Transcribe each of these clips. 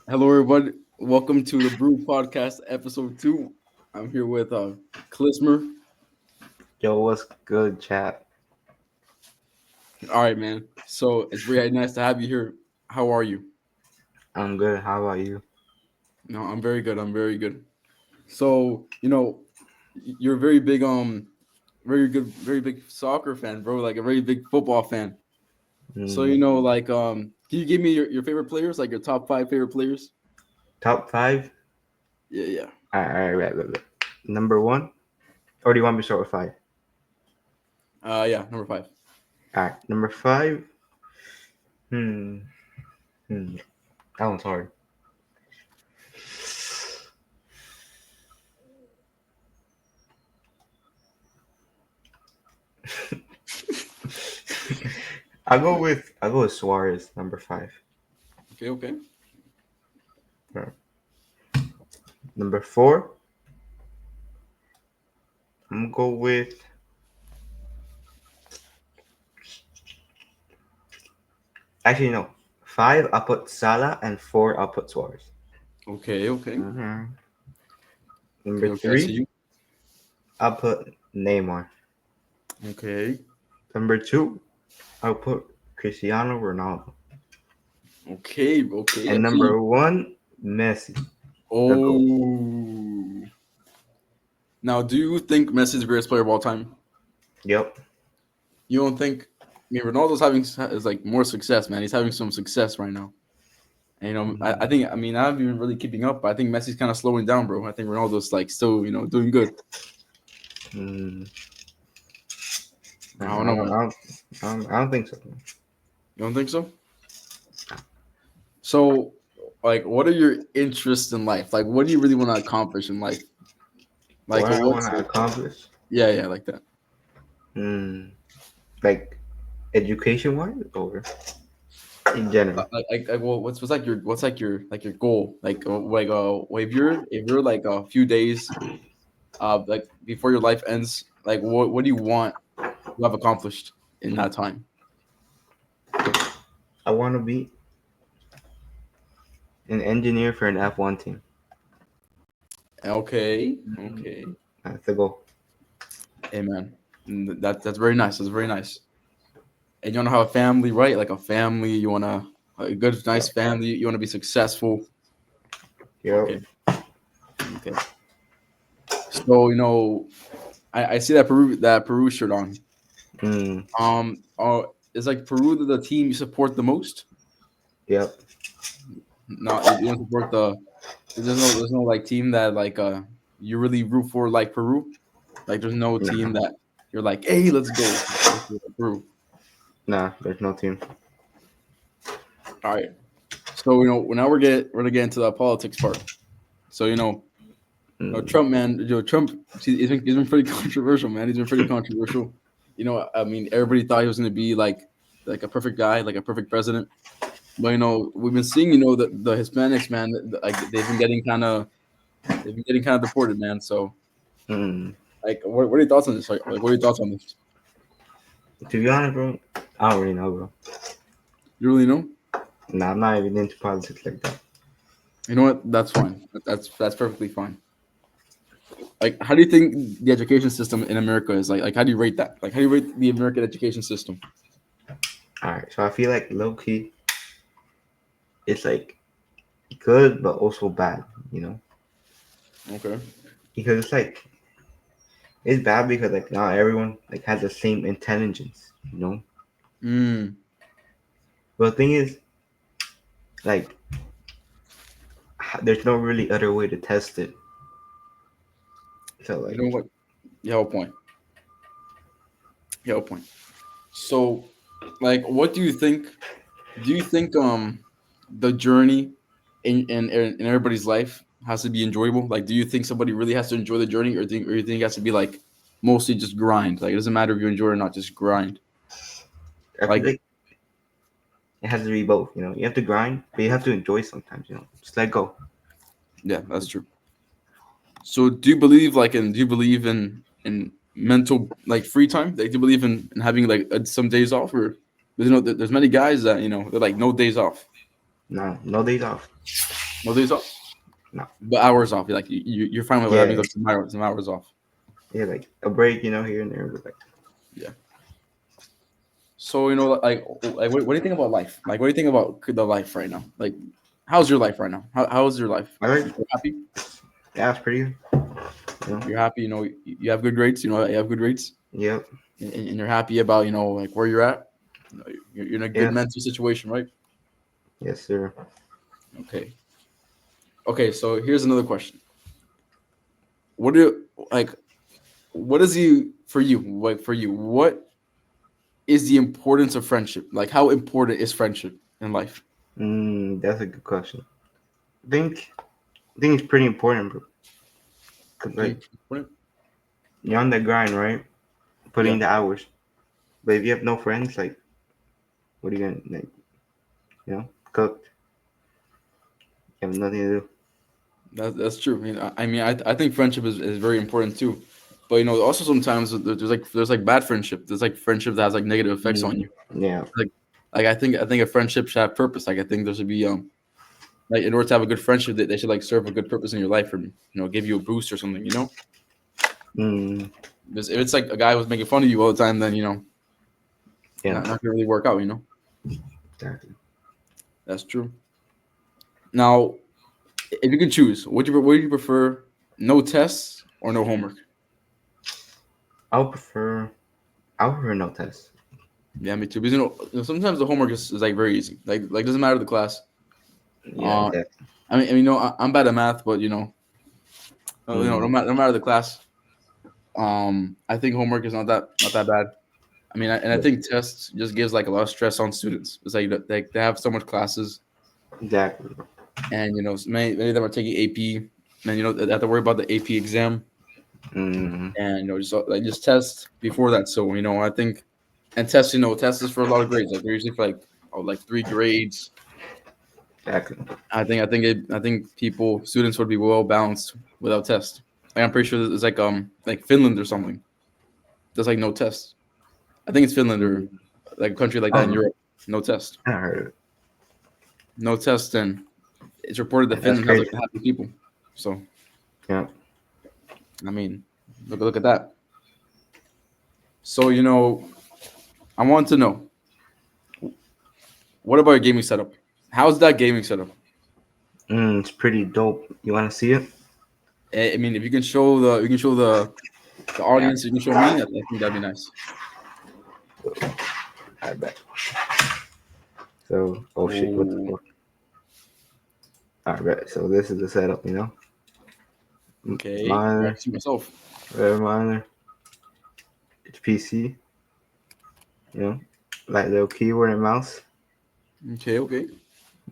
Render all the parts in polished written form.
Hello, everybody. Welcome to the Bru-Podcast, episode 2. I'm here with Klismer. Yo, what's good, chat? All right, man. So it's very nice to have you here. How are you? I'm good. How about you? No, I'm very good. I'm very good. So you're a very good, very big soccer fan, bro. Like a very big football fan. So Mm, can you give me your favorite players, like your top 5 favorite players? top five? Yeah, yeah. All right. Number one? Or do you want me to start with five? Yeah. Number 5. All right, number five. Hmm. Hmm. That one's hard. I'll go with Suarez, number five. Okay, okay. All right. Number four, I'm gonna go with actually no. Five, I'll put Salah, and four, I'll put Suarez. Okay, okay. Mhm. Okay, Number okay. I see three, you. I'll put Neymar. Okay. Number two, I'll put Cristiano Ronaldo. Okay, okay. I And see you. number one, Messi, the GOAT. Oh. Now, do you think Messi's the greatest player of all time? Yep. You don't think? I mean, Ronaldo's having is like more success, man. He's having some success right now. And I think I mean I haven't been really keeping up, but I think Messi's kind of slowing down, bro. I think Ronaldo's like still doing good. Mm, I, I don't know, man. I don't think so. You don't think so? So, like, what are your interests in life? Like, what do you really want to accomplish in life? Like, What I want what's to accomplish, yeah, yeah, like that. mm, like education wise, or in general. Well, what's like your goal? If you're like a few days like before your life ends, like what do you want to have accomplished in that time? I want to be an engineer for an F1 team. Okay, Mm, okay. that's the goal. Hey man, that's very nice. That's very nice. And you want to have a family, right? Like a family. You want to a good, nice Yep. family. You want to be successful. Yep. Okay, okay. So I see that Peru shirt on. Mm, Is like Peru the team you support the most? yep. No, you don't support the. There's no like team that like you really root for like Peru. Like there's no team Nah. that you're like, hey, let's go. Let's go to Peru. Nah. There's no team. All right. So now we're gonna get into the politics part. So Mm, Trump, man, Trump, he's been pretty controversial, man. He's been pretty controversial. I mean, everybody thought he was gonna be like a perfect guy, like a perfect president. But we've been seeing, the Hispanics, man, like they've been getting kind of deported, man. So mm. like, what are your thoughts on this? Like, what are your thoughts on this? To be honest, bro, I don't really know, bro. You really know? Nah, I'm not even into politics like that. You know what? That's fine. That's perfectly fine. Like, how do you think the education system in America is like? Like, how do you rate that? Like, how do you rate the American education system? All right, so I feel like low key, it's like good but also bad, you know, Okay. because it's like it's bad because like not everyone like has the same intelligence, you know. Mm. But the thing is, like, there's no really other way to test it. So You like, know what? You have a point. You have a point. So, like, what do you think? Do you think the journey in everybody's life has to be enjoyable? Like, do you think somebody really has to enjoy the journey, or you think it has to be like mostly just grind? Like, it doesn't matter if you enjoy it or not, just grind. I feel Like, like it has to be both. You know, you have to grind, but you have to enjoy sometimes. You know, just let go. yeah, that's true. So, do you believe in mental like free time? Like, do you believe in having like some days off, or there's many guys that they're like no days off. No, no days off. No days off, No. but hours off. Like you're fine with having Yeah, like some hours off. yeah, like a break, here and there, but like, Yeah. So what do you think about life? Like, what do you think about the life right now? Like, how's your life right now? How's your life? I like, You happy? yeah, it's pretty good. You're happy. You have good grades. You have good grades, Yep, and you're happy about like where you're at. You're in a good yeah, mental situation, right? yes, sir. Okay. Okay. So here's another question. What do like? What is the for you? Like for you, what is the importance of friendship? Like, how important is friendship in life? That's a good question. I think, I think it's pretty important, bro. Cause Okay. like you're on the grind, right? Putting Yeah, in the hours. But if you have no friends, like, what are you gonna like? Cook. You have nothing to do. that's true. I think friendship is very important too. But also sometimes there's like bad friendship. There's like friendship that has like negative effects on Mm, you. yeah, Like I think a friendship should have purpose. Like I think there should be like in order to have a good friendship, they should like serve a good purpose in your life, or give you a boost or something. mm, Because if it's like a guy who's making fun of you all the time, then yeah, not gonna really work out. exactly. That's true. Now, if you could choose, would you prefer no tests or no homework? I would prefer, I would prefer no test. Yeah, me too. Because sometimes the homework is like very easy. Like doesn't matter the class. Yeah, Uh, exactly. I'm bad at math, but no Mm, matter the class. I think homework is not that bad. I yeah, think tests just gives like a lot of stress on students. It's like they have so much classes, exactly. and many of them are taking AP, and they have to worry about the AP exam, Mm, and just test before that. So I think, and tests, tests is for a lot of grades. Like they're usually for like 3 grades. exactly. I think students would be well balanced without tests. Like I'm pretty sure it's like Finland or something. There's like no tests. I think it's Finland or Mm, like a country like I that don't in know. Europe. No test. I heard it. No test, and it's reported that That's Finland has like crazy. happy people. So Yeah. I mean, look at that. So I want to know, what about your gaming setup? How's that gaming setup? It's pretty dope. You want to see it? If you can show the Yeah. audience, you can show me. I think that'd be nice. I bet. So, oh shit, what the Oh, fuck? I bet. So this is the setup, okay. I Monitor, see myself. red monitor, it's PC, you know, like little keyboard and mouse. Okay, okay.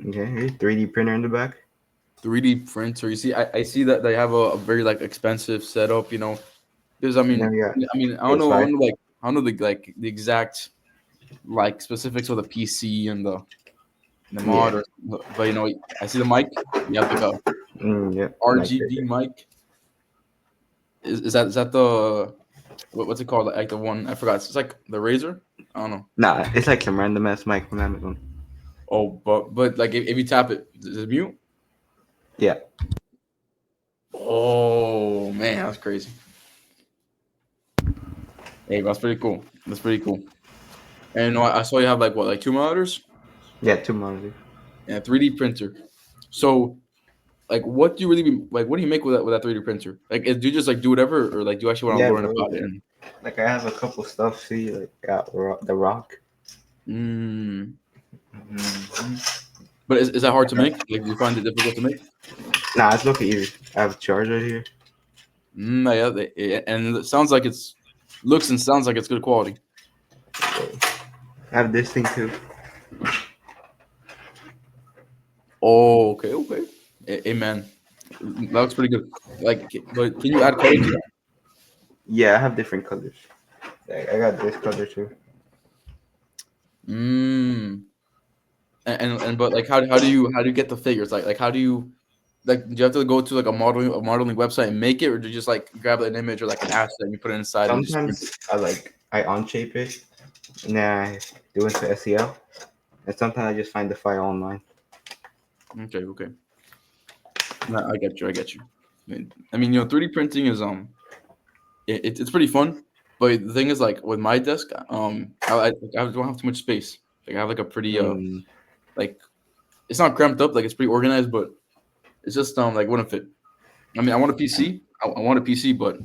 Okay, here, 3D printer in the back. 3D printer. You see, I see that they have a very like expensive setup. Because And then we got I don't know, PS5. I don't know the exact like specifics of the PC and the mod, Yeah. but I see the mic. You have like a Yeah. Like RGB mic. Is that the what's it called? Like the one I forgot. It's like the Razer. I don't know. nah, it's like some random ass mic from Amazon. Oh, but like if you tap it, does it mute? Yeah. Oh man, that's crazy. Hey, that's pretty cool. That's pretty cool. And I saw you have like what, like two monitors Yeah, two monitors. and a 3D printer. So like, what do you really like? What do you make with that 3D printer? Like, do you just like do whatever, or like do you actually want to Yeah, learn bro. about it? And Like I have a couple stuff. See, like got the rock. mm, Mm-hmm. but is that hard to make? Like, do you find it difficult to make? Nah, it's looking easy. I have a charger here. Yeah, and it sounds like looks and sounds like it's good quality. I have this thing too. Oh, okay, okay. Hey, man, that looks pretty good. Like, but can you add color to that? Yeah, I have different colors. Like, I got this color too. Mm. And but like how do you get the figures? Like how do you like do you have to go to like a modeling website and make it, or do you just like grab an image or like an asset and you put it inside and just print it? Sometimes I unshape it and then I do it to SEL. And sometimes I just find the file online. Okay, okay. No, I get you. I get you. I mean, 3D printing is it's pretty fun, but the thing is, like with my desk, I don't have too much space. Like I have like a pretty Mm, like it's not cramped up, like it's pretty organized, but it's just like wouldn't fit. I mean, I want a PC. I want a PC, but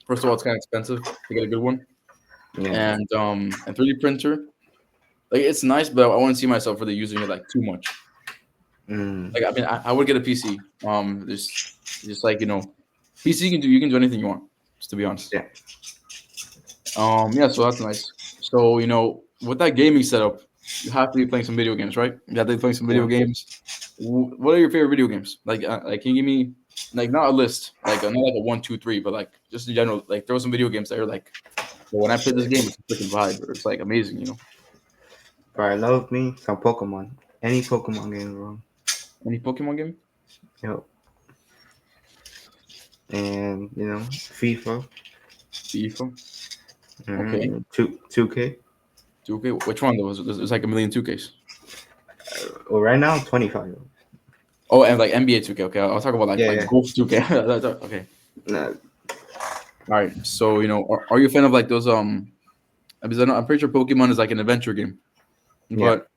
first of all, it's kind of expensive to get a good one, yeah. and 3D printer, like it's nice, but I wouldn't see myself really using it like too much. Mm, Like I mean, I would get a PC. Just like PC you can do anything you want. Just to be honest. yeah. Yeah, so that's nice. So with that gaming setup, you have to be playing some video games, right? You have to be playing some video Yeah. games. What are your favorite video games? Like, can you give me like not a list, like not like a one, two, three, but like just in general, like throw some video games that are like, well, when I play this game, it's a freaking vibe, or it's like amazing. But I love me some Pokemon. Any Pokemon game, bro. Any Pokemon game? Yep. And FIFA. FIFA. Okay. Mm, 2K. 2K. Which one? There's like a million 2Ks. Well, right now 25. Oh, and like NBA 2K. Okay, I'll talk about like Yeah, like yeah. golf 2K. Okay. Nah, All right. So are you a fan of like those because I'm pretty sure Pokemon is like an adventure game. yeah. But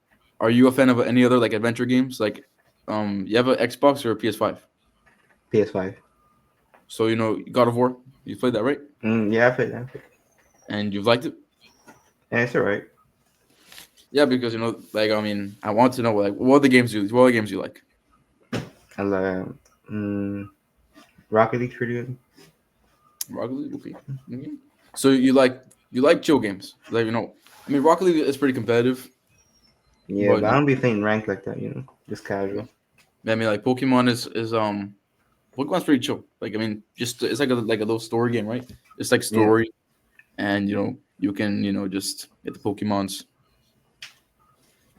are you a fan of any other like adventure games? Like, you have an Xbox or a PS5? PS5. So God of War. You played that, right? Yeah, I played that. And you've liked it? And it's alright. Yeah, because like I mean, I want to know like what are the games you like? I like mm, Rocket League's pretty good. Rocket League, okay. Mhm. So you like chill games, like I mean, Rocket League is pretty competitive, Yeah, but but I don't be playing ranked like that. Just casual. I mean, like Pokemon's pretty chill. Like I mean, just it's like a little story game, right? It's like Yeah. story, and you can just get the Pokemons.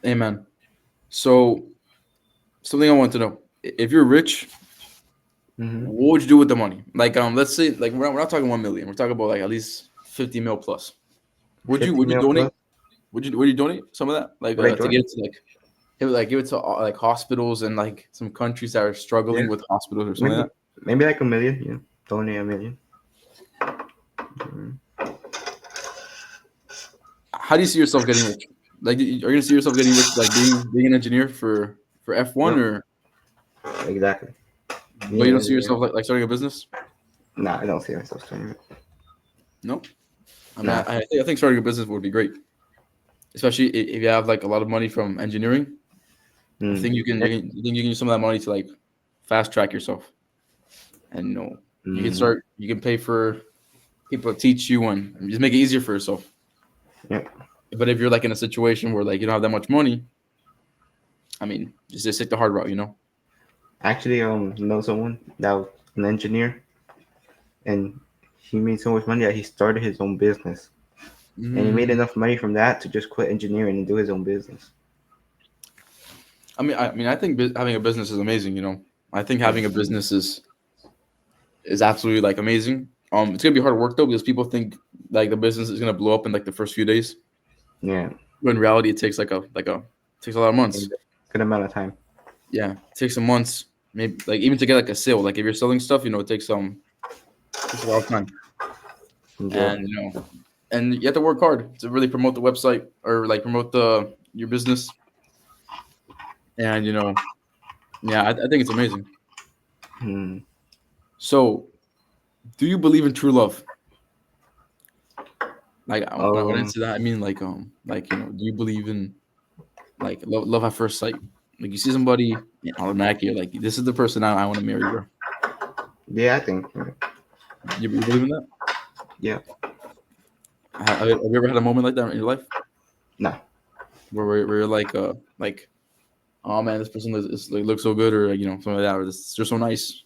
Hey man, so something I want to know: if you're rich, Hmm. what would you do with the money? Like let's say like we're not talking 1 million. We're talking about like at least 50 mil plus. Would you 50 would you mil donate? plus. Would you donate some of that like What I to join? get it to like give it to like hospitals and like some countries that are Yeah. struggling with hospitals or something Maybe like maybe like a million. Donate a million. Mhm. that? How do you see yourself getting rich? Like, are you gonna see yourself getting rich like being an engineer for F1, Yep. or Exactly. but Being you an don't see engineer. yourself like starting a business? Nah, I don't see myself doing it. No. I mean, Nah. I think starting a business would be great, especially if you have like a lot of money from engineering. I Mm. think you can use some of that money to like fast track yourself, and you can Mm. start you can pay for people to teach you and just make it easier for yourself. Yep. But if you're like in a situation where like you don't have that much money, I mean, just take the hard route. Actually, know someone that was an engineer, and he made so much money that he started his own business, and he made Mm, enough money from that to just quit engineering and do his own business. I think having a business is amazing. I think Yeah. having a business is absolutely like amazing. It's gonna be hard work though because people think like the business is gonna blow up in like the first few days. Yeah. But in reality, it takes takes a lot of months. In a good amount of time. Yeah, it takes some months, maybe like even to get like a sale. Like if you're selling stuff, it takes a lot of time, Yep. and and you have to work hard to really promote the website or like promote the your business. And yeah, I think it's amazing. Hmm. So, do you believe in true love? Like when I Um. say that, I mean like do you believe in like love at first sight? Like you see somebody, automatically you're like, this is the person I want to marry, bro. Yeah, I think. You believe in that? Yeah. Have you ever had a moment like that in your life No. where you're like, oh man, this person like looks so good, or like, something like that, or they're so nice.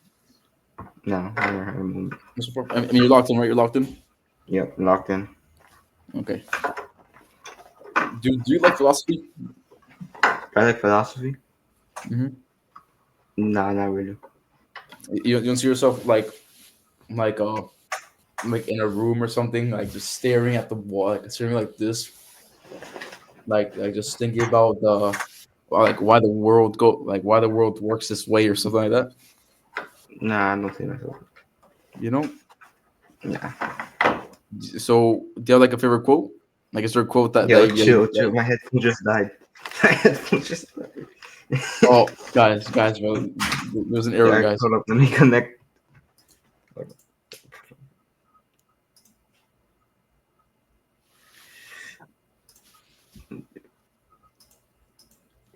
No. I never had a moment. And so forth. I mean, you're locked in, right? You're locked in. Yep. Locked in. Okay. Do you like philosophy? I like philosophy. Hmm. Nah, not really. You don't see yourself like uh like in a room or something, like just staring at the wall, like staring like this, like just thinking about the like why the world works this way or something like that. Nah, I don't see myself. You know. Nah. So, do you have like a favorite quote? Like, is there a quote Yo, that you chill, that, chill. My headphone just died. My headphone just died. oh, guys, bro, there's an error, Yeah, guys. hold up. Let me connect.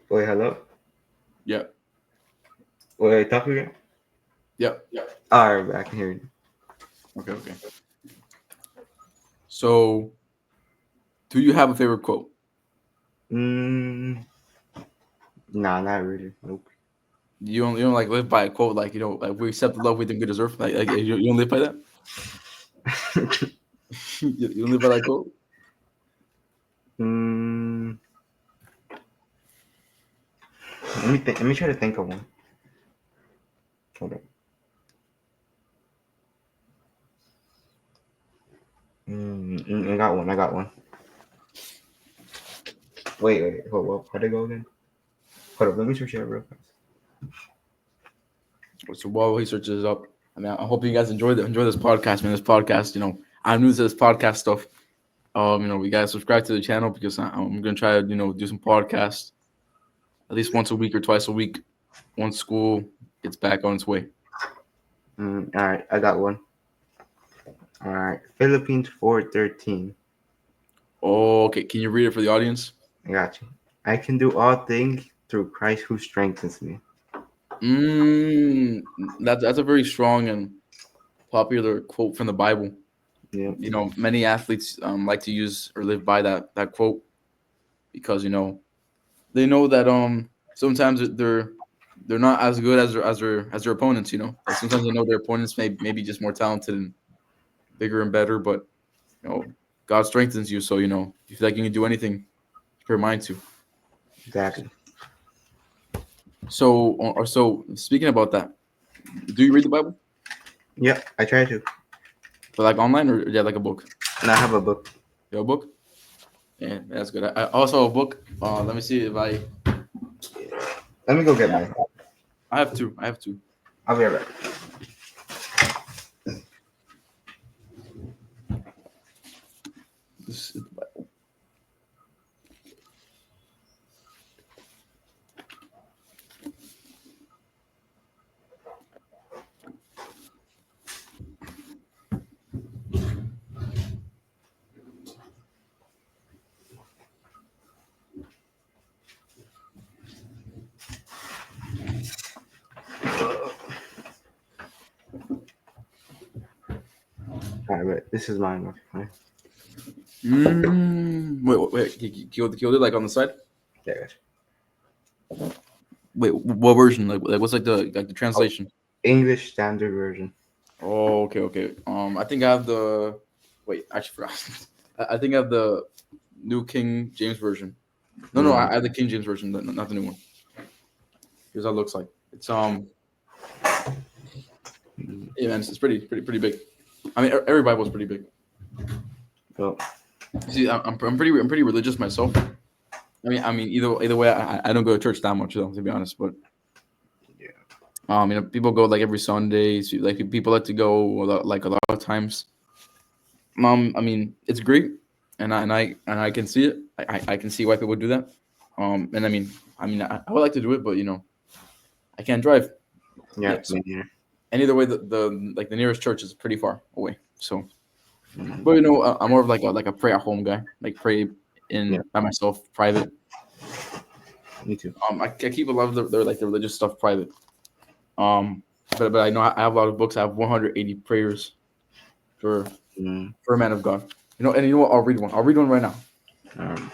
Wait, hello. Yeah, Wait, talk again. yeah. All right, I can hear you. Okay, okay. So, do you have a favorite quote? Mm, nah, not really. Nope. You don't like live by a quote like like we accept the love we think we deserve. Like you don't live by that. You don't live by that quote. mm, let me think. Let me try to think of one. Hold on. I got one. I got one. Wait. Hold up. How'd it go again? Hold up. Let me search it real fast. So while he searches up, I mean, I hope you guys enjoy this podcast, man. This podcast, I'm new to this podcast stuff. We gotta subscribe to the channel because I'm gonna try to do some podcasts at least once a week or twice a week once school gets back on its way. All right. I got one. All right. Philippines 4:13. Oh, okay. Can you read it for the audience? I got you. I can do all things through Christ who strengthens me. Mm, that's a very strong and popular quote from the Bible. Yeah. Many athletes like to use or live by that quote because they know that sometimes they're not as good as their opponents. Like sometimes they know their opponents may be just more talented and bigger and better, but God strengthens you, so you feel like you can do anything you put your mind to. Exactly. So speaking about that, do you read the Bible? Yep. I try to. But like online or yeah, like a book? And I have a book. You have a book? Yeah, that's good. I also have a book. Let me see if Let me go get mine. I have two. I have two. I'll be right back. This is the Bible. All right, but this is mine. Okay. Wait. Can you hold it like on the side? There. Wait, what version? Like what's like the Oh, translation? English Standard Version. Oh, okay. I think I have the. Wait, I actually forgot. I think I have the New King James version. No, Mm. I have the King James version, not the new one. Here's how it looks like. It's yeah, man, it's pretty big. I mean, every Bible is pretty big. Oh, See, I'm pretty religious myself. I mean, either way, I don't go to church that much though, to be honest. But yeah. people go like every Sunday. So, like people like to go like a lot of times. I mean, it's great, and I can see it. I can see why people do that. And I would like to do it, but I can't drive Yeah, yet. So, me neither. and either way, the nearest church is pretty far away. So, Mm. but I'm more of like a pray at home guy, like pray Yeah, in by myself, private. me too. I keep a lot of the religious stuff private. Um, but I know I have a lot of books. I have 180 prayers for Mm. for a man of God. And you know what? I'll read one. I'll read one right now. Um,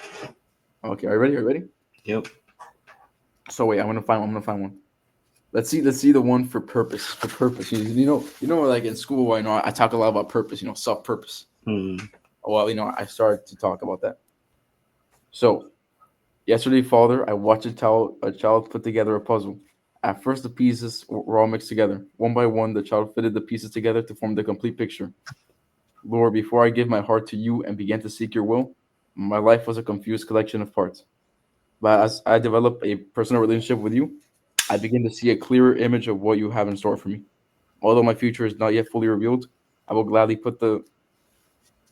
Okay, are you ready? Are you ready? yep. So wait, I'm gonna find one. Let's see the one for purpose. For purpose. Like in school, I talk a lot about purpose. Self purpose. Mm. Well, I started to talk about that. So yesterday, Father, I watched a child put together a puzzle. At first, the pieces were all mixed together. One by one, the child fitted the pieces together to form the complete picture. Lord, before I gave my heart to you and began to seek your will, my life was a confused collection of parts. But as I develop a personal relationship with you, I begin to see a clearer image of what you have in store for me. Although my future is not yet fully revealed, I will gladly put the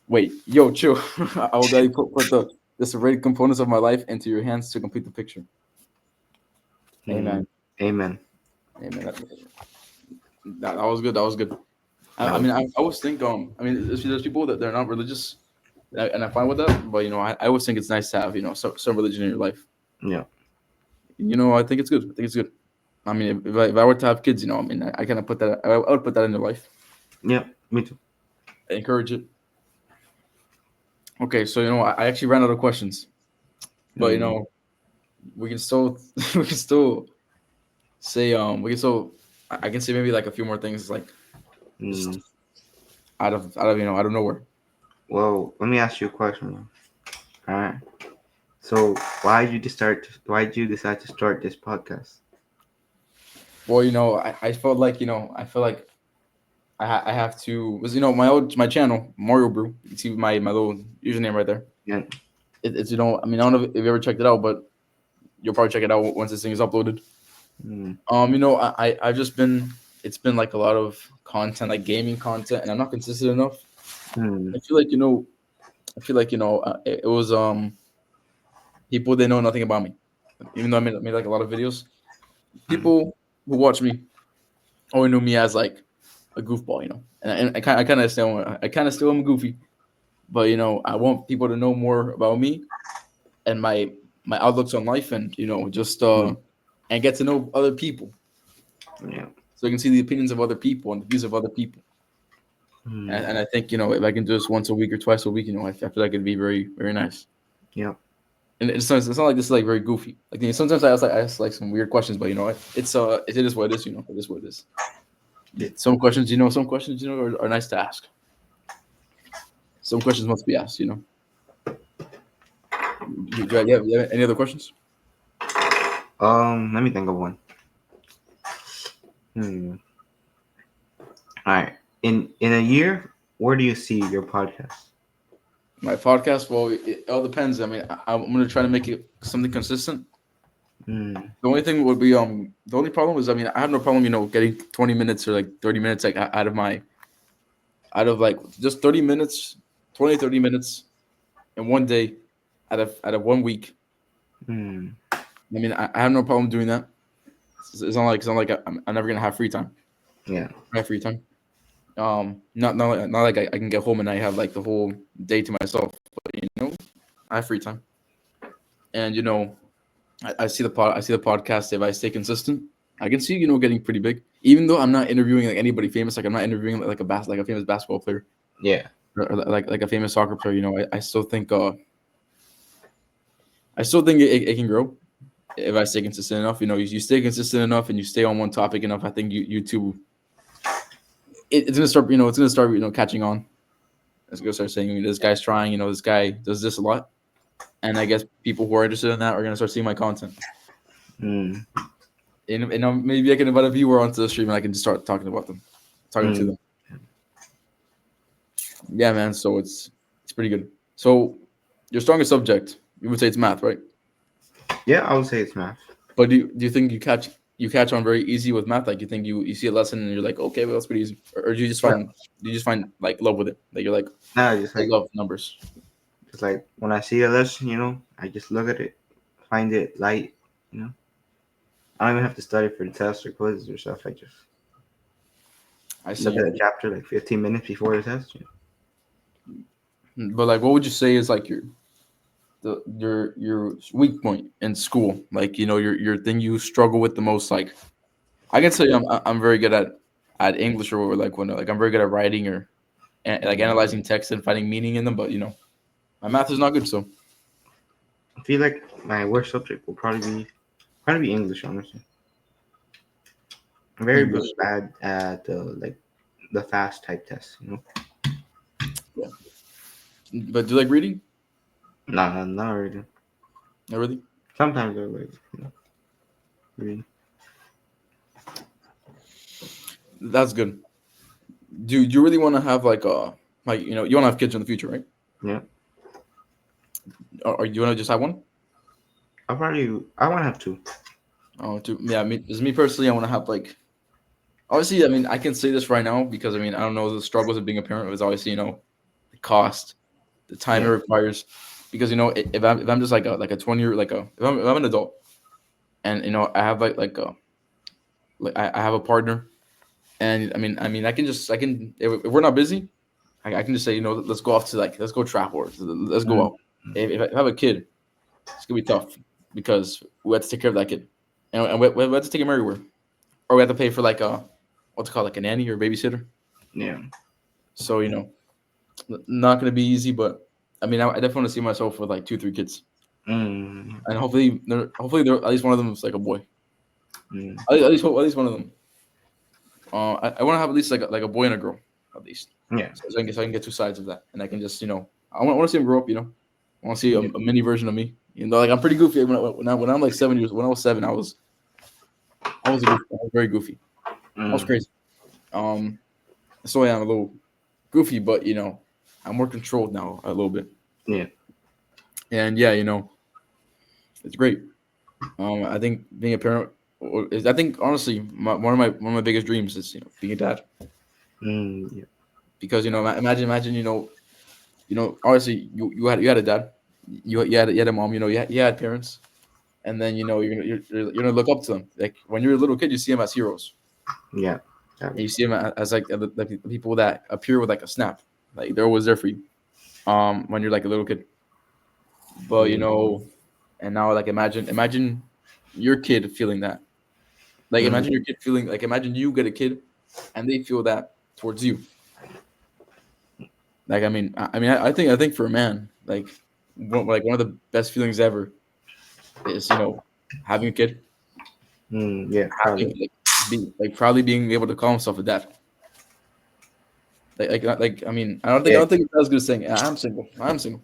wait, yo, chill. I will gladly put the serrated components of my life into your hands to complete the picture. Mm, Amen. amen. Amen. That was good. That was good. That I was mean, I always think, I mean, there's people that they're not religious, and I'm fine with that. But I always think it's nice to have some religion in your life. yeah, I think it's good. I think it's good. I mean, if I were to have kids, I mean, I kind of put that. I would put that in their life. yeah. Me too. I encourage it. Okay, so I actually ran out of questions, but Mm, we can still we can still say we can still I can say maybe like a few more things like mm. just out of out of nowhere. Well, let me ask you a question. All right. So, why did you start? Why did you decide to start this podcast? Well, I felt like I feel like I have to was my channel Mario Brew. You can see my little username right there. Yeah. It's I mean I don't know if you ever checked it out, but you'll probably check it out once this thing is uploaded. Mm, I've just been it's been like a lot of content like gaming content, and I'm not consistent enough. mm, I feel like it was people they know nothing about me, even though I made like a lot of videos. mm, People who watch me only knew me as like a goofball, and I kind of still am goofy, but I want people to know more about me and my outlooks on life, and just mm, and get to know other people, yeah. so you can see the opinions of other people and the views of other people. Mm, And I think if I can do this once a week or twice a week, I feel like it'd be very very nice. yeah. And it's not like this is like very goofy. Like sometimes I ask like some weird questions, but it is what it is. It is what it is. Some questions, are nice to ask. Some questions must be asked. You have any other questions? Let me think of one. Hmm. All right. In a year, where do you see your podcast? My podcast, well, it all depends. I mean, I'm gonna try to make it something consistent. Mm, The only thing would be the only problem is I mean I have no problem getting 20 minutes or like 30 minutes like out of like just 30 minutes, 20 30 minutes in one day out of 1 week. mm, I mean I have no problem doing that. It's not like I'm never gonna have free time. yeah. I have free time. Not like I can get home and I have like the whole day to myself. But I have free time, and I see the podcast. If I stay consistent, I can see getting pretty big. Even though I'm not interviewing like anybody famous, like I'm not interviewing like a famous basketball player Yeah. or like a famous soccer player. I still think it can grow if I stay consistent enough. You stay consistent enough and you stay on one topic enough. I think YouTube it's gonna start. It's gonna start catching on. It's gonna start saying this guy's trying. This guy does this a lot, and I guess people who are interested in that are gonna start seeing my content. Mm, And maybe I can invite a viewer onto the stream and I can just start talking about them, talking to mm. them. Yeah, man. So it's pretty good. So your strongest subject, you would say it's math, right? Yeah, I would say it's math. But do you think you catch on very easy with math? Like you think you see a lesson and you're like, okay, well that's pretty easy, or Yeah. do you just find like love with it? Like you're like, Nah, I love numbers. just like when I see a lesson, I just look at it, find it light. You know, I don't even have to study for the test or quizzes or stuff. I just I look see. at a chapter like 15 minutes before the test. But like, what would you say is like your weak point in school? Like your thing you struggle with the most. Like I can tell you, I'm very good at English or like when like I'm very good at writing or like analyzing text and finding meaning in them. But my math is not good. So I feel like my worst subject will probably be English. Honestly, I'm very English, bad at the fast type tests. yeah. But do you like reading? Nah, not really. Not really. Sometimes I like read. That's good. Do you really want to have like you want to have kids in the future, right? Yeah, Or you want to just have one? I want to have two. Oh, yeah. Me personally, I want to have like Obviously, I mean, I can say this right now because I mean, I don't know the struggles of being a parent. Was obviously the cost, the time it Yeah. requires. Because if I'm just like a 20 year if I'm an adult and I have I have a partner and I mean if we're not busy I can just say let's go off to let's go trap or let's go Mm. out. If I have a kid, it's gonna be tough because we have to take care of that kid and we have to take him everywhere or we have to pay for like a what's it called like a nanny or a babysitter. Yeah. So not gonna be easy, but I mean I definitely want to see myself with like 2 3 kids Mm. and hopefully at least one of them is like a boy. Mm. At least one of them. I want to have at least like a boy and a girl, at least, Yeah. so I can get 2 sides of that, and I can just I want to see him grow up. I want to see Yeah. a mini version of me. Like I'm pretty goofy. When I'm like 7 years, when I was 7, I was a goofy. I was very goofy. I was Mm. crazy. Um, so yeah, I'm a little goofy, but I'm more controlled now a little bit, Yeah. and yeah, it's great. I think being a parent is. I think honestly, one of my biggest dreams is being a dad Mm. Yeah. because imagine obviously you had a dad, you had a mom, you had parents, and then you're gonna look up to them. Like when you're a little kid, you see them as heroes, Yeah. and you see them as like the people that appear with like a snap, like they're always there for you. When you're like a little kid, but Mm. and now like imagine your kid feeling that. Like Mm. imagine your kid feeling like imagine you get a kid, and they feel that towards you. Like I think for a man, like one of the best feelings ever is having a kid, Mm. Yeah. having Probably. probably being able to call himself a dad. I Yeah. don't think it's as good as saying I'm single,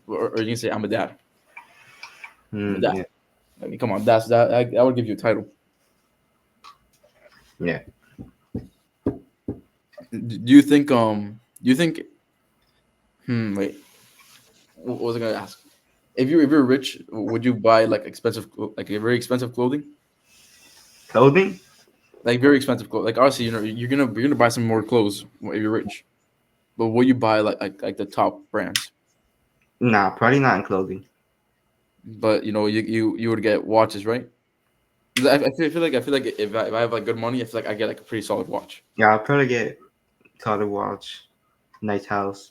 or you can say I'm a dad. I'm a Mm. dad. Yeah. I mean, come on, that would give you a title. Yeah. Do you think wait, what was I gonna ask? If you're rich, would you buy like like a very expensive clothing? Clothing? Like very expensive clothes. Like obviously, you're gonna buy some more clothes if you're rich. But will you buy like the top brands? Nah. Probably not in clothing. But you would get watches, right? 'Cause I feel like if I have like good money, I feel like I get like a pretty solid watch. Yeah. I'll probably get Todd watch. Nice house.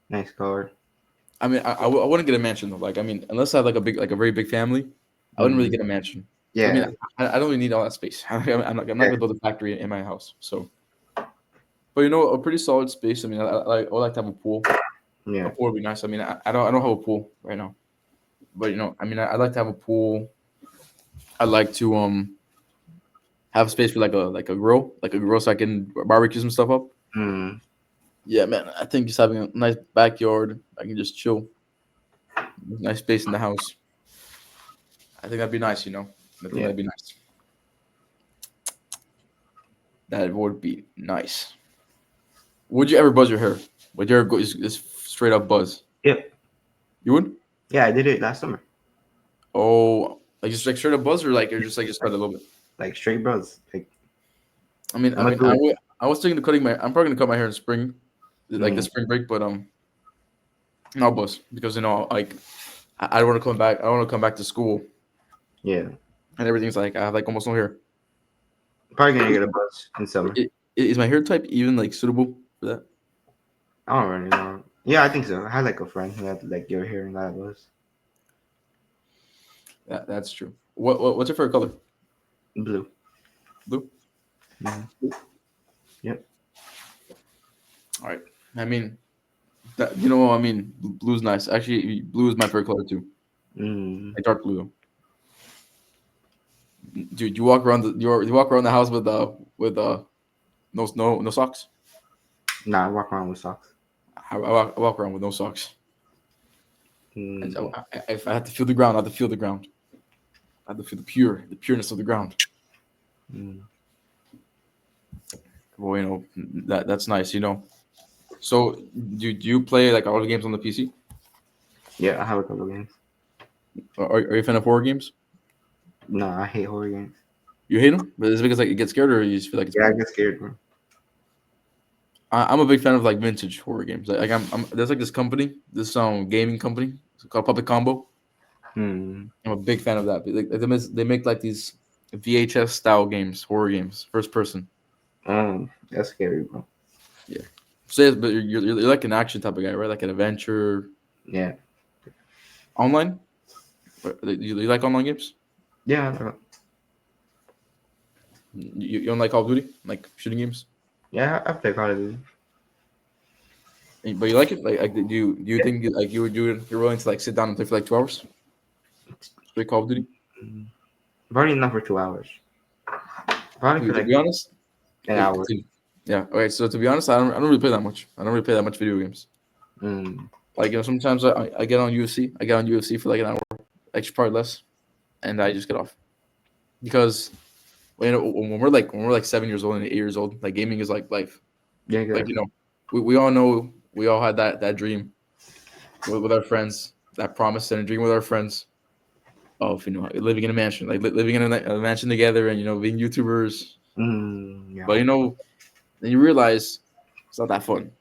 Nice car. I mean, I wouldn't get a mansion though. Like I mean, unless I have like a very big family, I wouldn't really Mm. get a mansion. I mean, Yeah. I don't really need all that space. I'm not Yeah. gonna build a factory in my house. So, but a pretty solid space. I mean, I would like to have a pool. A Yeah. pool would be nice. I mean, I don't have a pool right now, but I mean, I'd like to have a pool. I'd like to have space for like a grill, so I can barbecue some stuff up. Mm. Yeah, man. I think just having a nice backyard, I can just chill, nice space in the house. I think that'd be nice. I think Yeah. that'd be nice. That would be nice. Would you ever buzz your hair? Would you ever go just straight up buzz? Yep. You would? Yeah. I did it last summer. Oh, like just like straight up buzz, or like you're just like just cut a little bit. Like straight bros. Like I mean, I'm I gonna mean, do it. I was thinking of cutting my. I'm probably gonna cut my hair in spring, like the Mm. spring break, but no buzz because like I don't want to come back. I don't want to come back to school Yeah. and everything's like I have like almost no hair. Probably gonna Is, get a buzz in summer. is my hair type even like suitable for that? I don't really know. Yeah, I think so. I had like a friend who had like your hair and that was That's true. What's your favorite color? blue. Blue. Mm. Yep. All right. I mean, I mean, blue's nice. Actually, blue is my favorite color too. Mm. Like dark blue. Dude, you walk around the house with no socks. Nah, I walk around with socks. I walk around with no socks. And Mm. so if I have to feel the ground, I have to feel the ground. I have to feel the pureness of the ground. Mm. Well, that's nice. So do you play like all the games on the PC? Yeah, I have a couple games. Are you a fan of horror games? No, I hate horror games. You hate them, but it's because like you get scared, or you just feel like it's Yeah, I boring. get scared, bro. I'm a big fan of like vintage horror games. I'm there's like this company, this gaming company it's called Public Combo. Hmm. I'm a big fan of that. They make like these VHS style games, horror games, first person. That's scary, bro. Yeah. So, but you're like an action type of guy, right? Like an adventure Yeah. online. You like online games? Yeah. You don't like Call of Duty, like shooting games, Yeah. I play Call of Duty. but you like it. Do you Yeah. think like you would do it? You're willing to like sit down and play for like 2 hours? Play Call of Duty. Mm, Probably not for 2 hours. Probably for To like be honest, an like, hour. yeah. Okay, so to be honest, I don't really play that much. I don't really play that much video games. Mm. Like sometimes I get on UFC. I get on UFC for like an hour, actually probably less, and I just get off because when we're like 7 years old and 8 years old, like gaming is like life. Yeah, Like exactly. we all know we all had that dream with our friends, that promise and a dream with our friends of living in a mansion, like living in a mansion together, and being YouTubers. Yeah. But then you realize it's not that fun.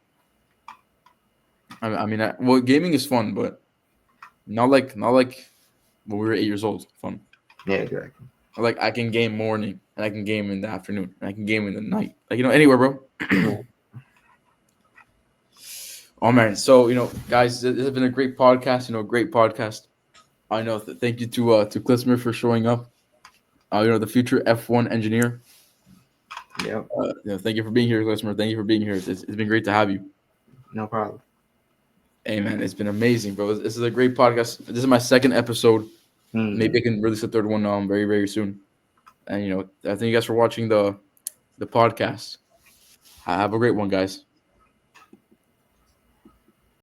Well, gaming is fun, but not like when we were 8 years old. Fun. Yeah, exactly. Like I can game morning and I can game in the afternoon and I can game in the night. Like anywhere, bro. Yeah. Oh man. So guys, this has been a great podcast. Great podcast. I know. Thank you to Klismer for showing up. The future F1 engineer. Yep. Thank you for being here, Klismer. Thank you for being here. It's been great to have you. No problem. Hey man, it's been amazing, bro. This is a great podcast. This is my second episode. Maybe I Mm. can release a third one very very soon. And I thank you guys for watching the podcast. Have a great one, guys.